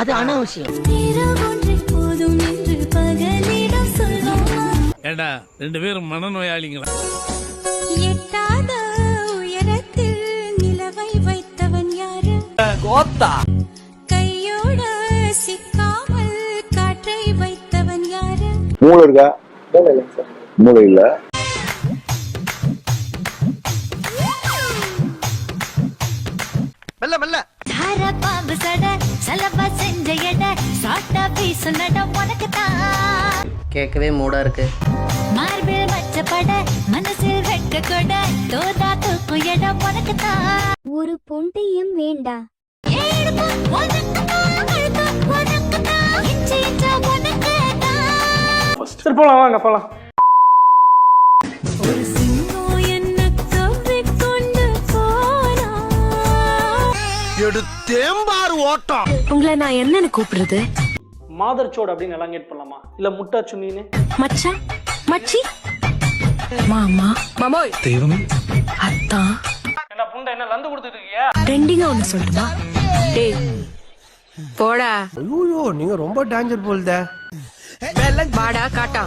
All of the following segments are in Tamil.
அது அனாவசியம். ஏண்டா 2 பேரும் மனநோயாளிங்களா? எட்டாத உயரத்தில் நிலவை வைத்தவன் யாரு? கோத்தா. கையோட சிக்காமல் காற்றை வைத்தவன் யாரு? மூளை இருக்கா? மூளை இல்ல. மெல்ல மெல்ல. தார பாம்பு சட சலபா செஞ்ச எட சாட்டா பீசு நட உனக்கு தான். கேட்கவே மூடா இருக்கு. மார்பில் மச்சப்பட மனசில் வெட்ட கொட தோதா தூக்கு எட உனக்கு தான். ஒரு பொண்டையும் வேண்டா. சரி போலாம், வாங்க போலாம். ஒரு சிங்கம் என்ன கவ்வி கொண்டு போனா. எடுத்தேம்பார் ஓட்டம். உங்களை நான் என்னன்னு கூப்பிடுறது? மாதர்ச்சோடு அப்படின்னு எல்லாம் கேட் பண்ணலாமா? இல்ல முட்டா சுண்ணின்னு? மச்சான், மச்சி, மாமா, மாமோய், தெய்வமே, அத்தான். என்ன புண்டை என்ன லந்து கொடுத்துட்டு இருக்கியா? ட்ரெண்டிங்கா ஒண்ணு சொல்லட்டுமா? டேய் போடா. ஐயோ நீங்க ரொம்ப டேஞ்சர் போல்தே. வாடா காட்டா.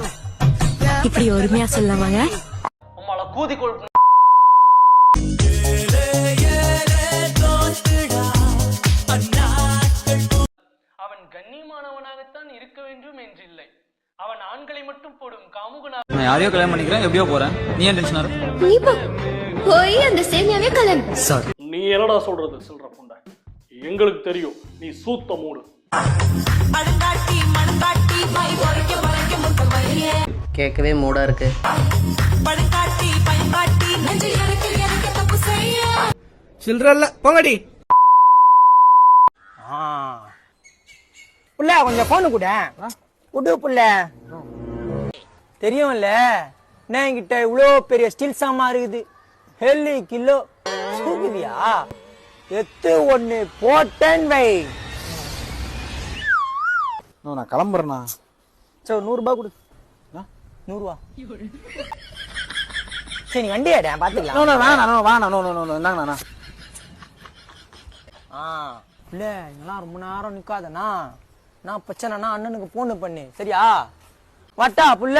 இப்படி ஒருமையா சொல்லலாமாங்க? உம்மால கூதிக்கொள். அவன் கண்ணியமானவனாகத்தான் இருக்க வேண்டும் என்றில்லை. அவன் ஆண்களை மட்டும் போடும் காமுகனாக. நான் யாரையோ கல்யாணம் பண்ணிக்கிறேன், எப்படியோ போறேன். நீ ஏன் டென்ஷன் ஆற? நீ போய் அந்த சேமியாவே கல்யாணம். சார் நீ என்னடா சொல்றது சொல்ற புண்டை? எங்களுக்கு தெரியும் நீ சூத்த மூடு. கேட்கவே மூடா இருக்கு. சில்றல்ல போங்கடி. புள்ள கொஞ்சம் போனு கூட குடு புள்ள. தெரியும்ல என்ன என்கிட்ட இவ்வளோ பெரிய ஸ்டீல் சாமா இருக்குது. ஹெல்லி கிலோ தூக்குதியா? எத்து ஒண்ணு போட்டேன் வை. நான் கிளம்புறேண்ணா. சரி 100 ரூபாய் கொடு. 100 ரூபா. சரி நீ வண்டி ஆட பாத்துக்கலாம். இந்தாங்கண்ணா. இல்ல இதெல்லாம் ரொம்ப நேரம் நிக்காதண்ணா. நான் பிரச்சனைனா அண்ணனுக்கு போன் பண்ணு சரியா? வட்டா புள்ள.